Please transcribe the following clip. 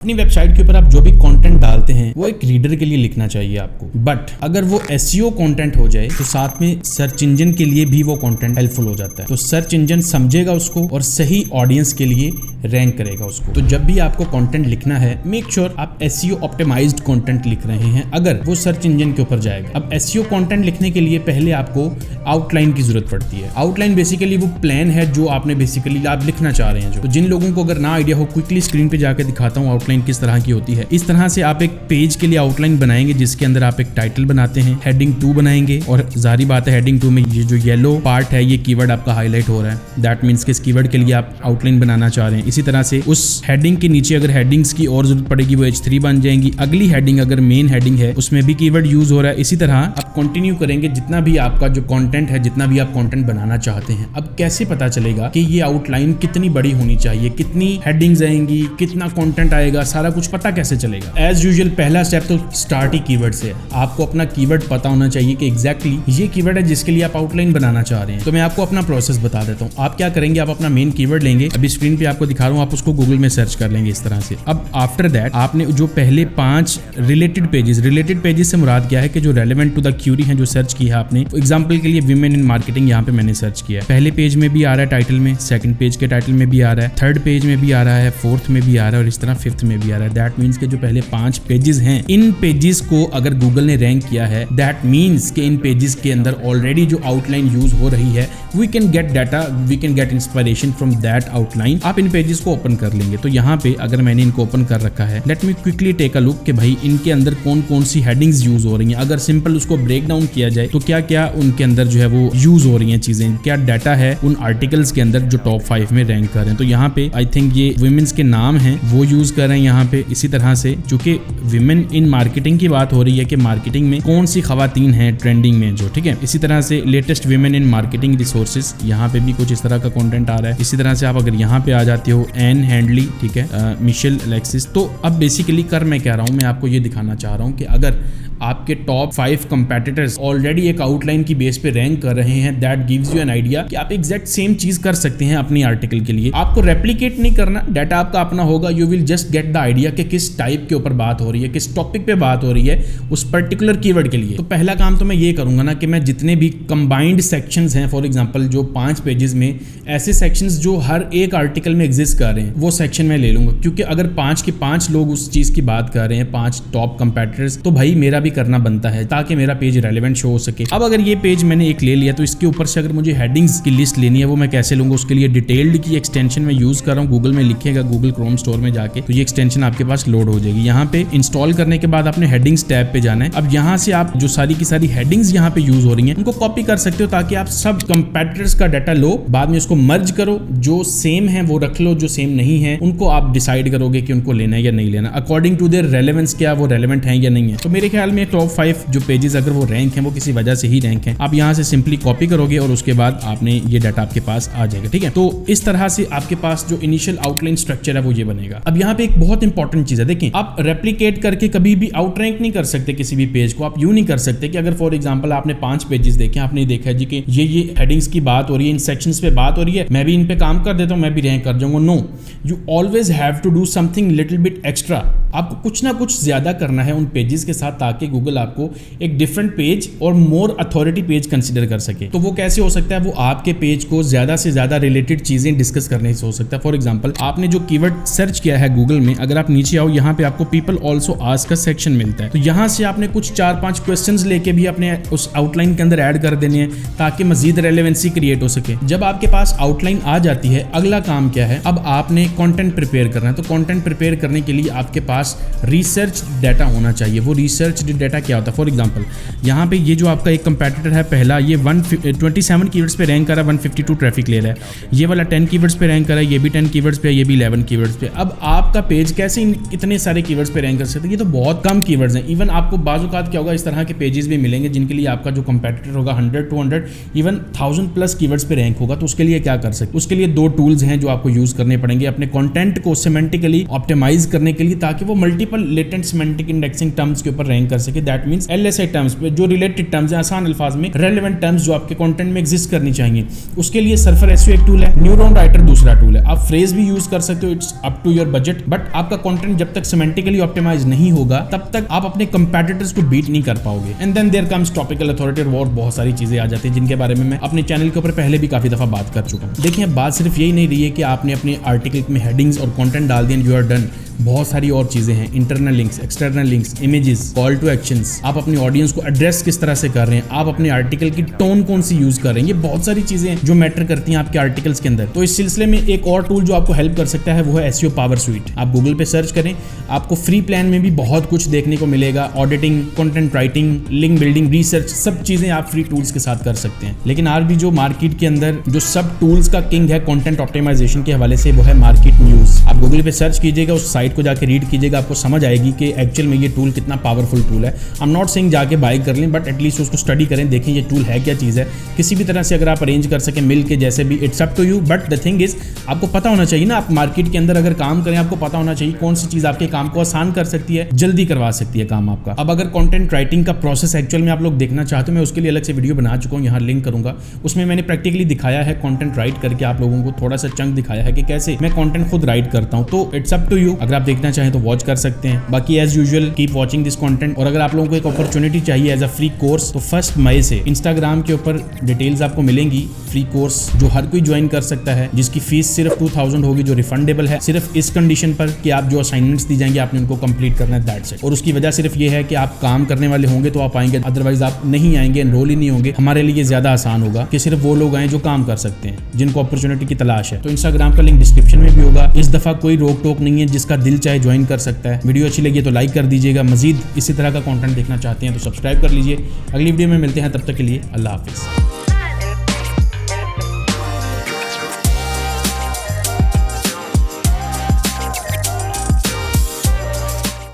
अपनी वेबसाइट के ऊपर आप जो भी कंटेंट डालते हैं वो एक रीडर के लिए लिखना चाहिए आपको, बट अगर वो एसईओ कंटेंट हो जाए तो साथ में सर्च इंजन के लिए भी वो कंटेंट हेल्पफुल हो जाता है। तो सर्च इंजन समझेगा उसको और सही ऑडियंस के लिए रैंक करेगा उसको। तो जब भी आपको कंटेंट लिखना है, मेक श्योर आप एसईओ ऑप्टिमाइज्ड कंटेंट लिख रहे हैं अगर वो सर्च इंजन के ऊपर जाएगा। अब एसईओ कंटेंट लिखने के लिए पहले आपको आउटलाइन की जरूरत पड़ती है। आउटलाइन बेसिकली वो प्लान है जो आपने बेसिकली आप लिखना चाह रहे हैं। तो जिन लोगों को अगर ना आइडिया हो, क्विकली स्क्रीन पे जाकर दिखाता हूँ आउटलाइन किस तरह की होती है। इस तरह से आप एक पेज के लिए आउटलाइन बनाएंगे जिसके अंदर आप एक टाइटल बनाते हैं, हेडिंग 2 बनाएंगे और जारी बात है हेडिंग 2 में ये जो येलो पार्ट है ये कीवर्ड आपका हाईलाइट हो रहा है। दैट मींस कि इस कीवर्ड के लिए आप आउटलाइन बनाना चाह रहे हैं। इसी तरह से उस हेडिंग के नीचे अगर हेडिंग्स की और जरूरत पड़ेगी वो H3 बन जाएंगी। अगली हेडिंग अगर मेन हेडिंग है उसमें भी कीवर्ड यूज हो रहा है। इसी तरह आप कंटिन्यू करेंगे जितना भी आपका जो कंटेंट है, जितना भी आप कंटेंट बनाना चाहते हैं। अब कैसे पता चलेगा कि ये आउटलाइन कितनी बड़ी होनी चाहिए, कितनी हेडिंग्स आएंगी, कितना कंटेंट आएगा, सारा कुछ पता कैसे चलेगा? एज यूजुअल पहला स्टेप तो स्टार्ट ही कीवर्ड से है। आपको अपना कीवर्ड पता होना चाहिए कि एग्जैक्टली ये कीवर्ड है जिसके लिए आप आउटलाइन बनाना चाह रहे हैं। तो मैं आपको अपना प्रोसेस बता देता हूँ। आप क्या करेंगे, आप अपना मेन कीवर्ड लेंगे, अभी स्क्रीन पे आपको दिखा रहा हूँ, आप उसको गूगल में सर्च कर लेंगे इस तरह से। अब आफ्टर दैट आपने जो पहले 5 रिलेटेड पेजेस से मुराद क्या है कि जो रेलेवेंट टू द क्यूरी है जो सर्च किया है आपने। एग्जांपल के लिए विमेन इन मार्केटिंग यहाँ पे मैंने सर्च किया है। पहले पेज में भी आ रहा है टाइटल में, सेकंड पेज के टाइटल में भी आ रहा है, थर्ड पेज में भी आ रहा है, फोर्थ में भी आ रहा है और इस तरह फिफ्थ में भी आ रहा है। दैट मीन्स के जो पहले 5 पेजेस हैं, इन पेजेस को अगर गूगल ने रैंक किया है, दैट मीन्स के इन पेजेस के अंदर ऑलरेडी जो आउटलाइन यूज हो रही है, we can get data, we can get inspiration from that outline. आप इन पेजेस को ओपन कर लेंगे। तो यहाँ पे अगर मैंने इनको ओपन कर रखा है, let me quickly take a look कि भाई इनके अंदर कौन कौन सी हेडिंग्स यूज हो रही हैं। अगर सिंपल उसको ब्रेक डाउन किया जाए तो क्या क्या उनके अंदर जो है वो यूज हो रही हैं चीजें, क्या डाटा है उन आर्टिकल्स के अंदर जो टॉप 5 में रैंक कर रहे हैं। तो यहाँ पे आई थिंक ये वुमेन्स के नाम हैं वो यूज कर रहे हैं यहाँ पे। इसी तरह से चूंकि विमेन इन मार्केटिंग की बात हो रही है कि मार्केटिंग में कौन सी खवातीन हैं ट्रेंडिंग में जो, ठीक है। इसी तरह से latest women in marketing resources, यहाँ पे भी कुछ इस तरह का कंटेंट आ रहा है। इसी तरह से आप अगर यहाँ पे आ जाते हो एन हैंडली, ठीक है, मिशेल अलेक्सिस। तो अब बेसिकली कर मैं कह रहा हूँ, मैं आपको ये दिखाना चाह रहा हूँ कि अगर आपके टॉप 5 कंपेटिटर्स ऑलरेडी एक आउटलाइन की बेस पे रैंक कर रहे हैं, that gives you an idea कि आप एग्जैक्ट सेम चीज कर सकते हैं अपनी आर्टिकल के लिए। आपको रेप्लिकेट नहीं करना, डाटा आपका अपना होगा। You will just get the idea कि किस टाइप के ऊपर बात हो रही है, किस टॉपिक पे बात हो रही है उस पर्टिकुलर कीवर्ड के लिए। तो पहला काम तो मैं ये करूंगा ना कि मैं जितने भी कंबाइंड सेक्शंस हैं, फॉर एग्जांपल जो 5 पेजेस में ऐसे सेक्शंस जो हर एक आर्टिकल में एग्जिस्ट कर रहे हैं वो सेक्शन में ले लूंगा। क्योंकि अगर 5 के 5 लोग उस चीज की बात कर रहे हैं, 5 टॉप कंपेटिटर्स, तो भाई मेरा भी करना बनता है ताकि मेरा पेज रेलेवेंट शो हो सके। अब अगर ये पेज मैंने एक ले लिया तो इसके ऊपर से अगर मुझे हेडिंग्स की लिस्ट लेनी है वो मैं कैसे लूंगा? उसके लिए डिटेल्ड की एक्सटेंशन में यूज कर रहा हूँ। गूगल में लिखिएगा, गूगल क्रोम स्टोर में जाके, तो ये एक्सटेंशन आपके पास लोड हो जाएगी। यहाँ पे इंस्टॉल करने के बाद आपने हेडिंग्स टैब पे जाना है। अब यहाँ से आप जो सारी की सारी हेडिंग्स यहाँ पे यूज हो रही हैं उनको कॉपी कर सकते हो ताकि आप सब कंपेटिटर्स का डाटा लो, बाद में उसको मर्ज करो, जो सेम है वो रख लो, जो सेम नहीं है उनको आप डिसाइड करोगे कि उनको लेना है या नहीं लेना, अकॉर्डिंग टू देयर रेलेवेंस, क्या वो रेलेवेंट है या नहीं है। तो मेरे ख्याल में टॉप 5 जो पेजेस अगर वो रैंक है वो किसी वजह से ही रैंक है। आप यहाँ से सिंपली कॉपी करोगे और उसके बाद आपने ये डाटा आपके पास आ जाएगा, ठीक है। तो इस तरह से आपके पास जो इनिशियल आउटलाइन स्ट्रक्चर है वो ये बनेगा। अब यहाँ पे एक बहुत इंपॉर्टेंट चीज है, देखें, आप रेप्लिकेट करके कभी भी आउटरैंक नहीं कर सकते किसी भी पेज को। आप यूं नहीं कर सकते कि अगर फॉर एग्जांपल आपने 5 पेजेस देखे, आपने देखा जी कि ये हेडिंग्स की बात हो रही है, इन सेक्शंस पे बात हो रही है, मैं भी इन पे काम कर देता हूं, मैं भी रैंक कर जाऊंगा। No, you always have to do something little bit extra. आपको कुछ ना कुछ ज्यादा करना है उन पेजेस के साथ ताकि गूगल आपको एक डिफरेंट पेज और मोर अथॉरिटी पेज कंसीडर कर सके। तो वो कैसे हो सकता है? वो आपके पेज को ज्यादा से ज्यादा रिलेटेड चीजें डिस्कस करने से हो सकता है। फॉर एग्जांपल आपने जो कीवर्ड सर्च किया है गूगल में, अगर आप नीचे आओ यहाँ पे आपको पीपल ऑल्सो आस्क का सेक्शन मिलता है। तो यहाँ से आपने कुछ 4-5 क्वेश्चंस लेके भी अपने उस आउटलाइन के अंदर ऐड कर देने हैं ताकि मजीद रेलेवेंसी क्रिएट हो सके। जब आपके पास आउटलाइन आ जाती है, अगला काम क्या है? अब आपने कंटेंट प्रिपेयर करना है। तो कंटेंट प्रिपेयर करने के लिए आपके पास रिसर्च डाटा होना चाहिए। वो रिसर्च डाटा क्या होता है? फॉर एग्जांपल यहाँ पे ये जो आपका एक कंपेटिटर है पहला, ये 127 कीवर्ड्स पे रैंक कर रहा है, 152 ट्रैफिक ले रहा है। ये वाला 10 कीवर्ड्स पे रैंक कर रहा है, ये भी 10 कीवर्ड्स पे, ये भी 11 कीवर्ड्स पे। अब आपका पेज कैसे इतने सारे कीवर्ड्स पे रैंक कर सकते हैं? ये तो बहुत कम कीवर्ड्स हैं। इवन आपको बाज़ औक़ात क्या होगा, इस तरह के पेजेस भी मिलेंगे जिनके लिए आपका जो कंपेटिटर होगा 100, 200, इवन 1000 प्लस कीवर्ड्स पे रैंक होगा। तो उसके लिए क्या कर सकते? उसके लिए 2 टूल्स हैं जो आपको यूज करने पड़ेंगे अपने कंटेंट को सिमेंटिकली ऑप्टिमाइज करने के लिए, ताकि वो multiple latent semantic indexing terms के ऊपर रैंक कर सके। दैट मींस LSI टर्म्स पे जो रिलेटेड टर्म्स है, आसान अल्फाज में रेलेवेंट टर्म्स जो आपके कंटेंट में एग्जिस्ट करनी चाहिए, उसके लिए सर्फर SEO एक टूल है, न्यूरॉन राइटर दूसरा टूल है। आप फ्रेज भी यूज कर सकते हो, it's up to your budget, but आपका कंटेंट जब तक सिमेंटिकली ऑप्टिमाइज नहीं होगा तब तक आप अपने कंपेटिटर्स को बीट नहीं कर पाओगे। And then there comes topical authority और बहुत सारी चीजें आ जाती है जिनके बारे में मैं अपने चैनल के ऊपर पहले भी काफी दफा बात कर चुका हूं। देखिए बात सिर्फ यही नहीं रही है कि आपने अपने आर्टिकल में हेडिंग्स और कंटेंट डाल दिए, यू आर डन। बहुत सारी और चीजें हैं, internal links, external links, images, call to actions, आप अपनी ऑडियंस को एड्रेस किस तरह से कर रहे हैं, आप अपने आर्टिकल की टोन कौन सी यूज कर रहे हैं, ये बहुत सारी चीजें हैं जो मैटर करती हैं आपके आर्टिकल्स के अंदर। तो इस सिलसिले में एक और टूल जो आपको हेल्प कर सकता है वो है SEO पावर स्वीट। आप गूगल पे सर्च करें, आपको फ्री प्लान में भी बहुत कुछ देखने को मिलेगा। Auditing, content writing, link building, research, सब चीजें आप फ्री टूल्स के साथ कर सकते हैं। लेकिन आज भी जो मार्केट के अंदर जो सब टूल्स का किंग है कंटेंट ऑप्टिमाइजेशन के हवाले से, वो है मार्केट न्यूज। आप गूगल पे सर्च कीजिएगा, उस साइट को जाके रीड कीजिएगा, आपको समझ आएगी कि एक्चुअल में ये टूल कितना पावरफुल टूल है। आई एम नॉट सेइंग जाके बाय कर लें, बट एटलीस्ट उसको स्टडी करें, देखें ये टूल है क्या चीज है। किसी भी तरह से अगर आप अरेंज कर सकें मिल के, जैसे भी, it's up to you. But the thing is आपको पता होना चाहिए ना, आप मार्केट के अंदर अगर काम करें आपको पता होना चाहिए कौन सी चीज आपके काम को आसान कर सकती है, जल्दी करवा सकती है काम आपका। अब अगर कंटेंट राइटिंग का प्रोसेस एक्चुअल में आप लोग देखना चाहते हो, मैं उसके लिए अलग से वीडियो बना चुका हूं, यहाँ लिंक करूंगा। उसमें मैंने प्रैक्टिकली दिखाया है कंटेंट राइट करके, आप लोगों को थोड़ा सा चंक दिखाया है कि कैसे मैं कंटेंट खुद राइट करता हूं। तो इट्स अप टू यू, अगर आप देखना चाहें तो वॉच कर सकते हैं। बाकी as usual keep watching this content. और अगर आप लोगों को एक अपॉर्चुनिटी चाहिए एज अ फ्री कोर्स, तो 1 मई से इंस्टाग्राम के ऊपर डिटेल्स आपको मिलेंगी, फ्री कोर्स जो हर कोई ज्वाइन कर सकता है, जिसकी फीस सिर्फ 2000 होगी, जो रिफंडेबल है सिर्फ इस कंडीशन पर कि आप जो असाइनमेंट्स दी जाएंगे आपने उनको कंप्लीट करना है, दैट्स इट। और उसकी वजह सिर्फ ये है कि आप काम करने वाले होंगे तो आप आएंगे, अदरवाइज आप नहीं आएंगे, एनरोल ही नहीं होंगे। हमारे लिए ज्यादा आसान होगा कि सिर्फ वो लोग आए जो काम कर सकते हैं, जिनको अपॉर्चुनिटी की तलाश है। तो इंस्टाग्राम का लिंक डिस्क्रिप्शन में भी होगा। इस दफा कोई रोक टोक नहीं है, जिसका दिल चाहे ज्वाइन कर सकता है। वीडियो अच्छी लगी तो लाइक कर दीजिएगा। मजीद इसी तरह का कंटेंट देखना चाहते हैं तो सब्सक्राइब कर लीजिए। अगली वीडियो में मिलते हैं, तब तक के लिए अल्लाह हाफिज़।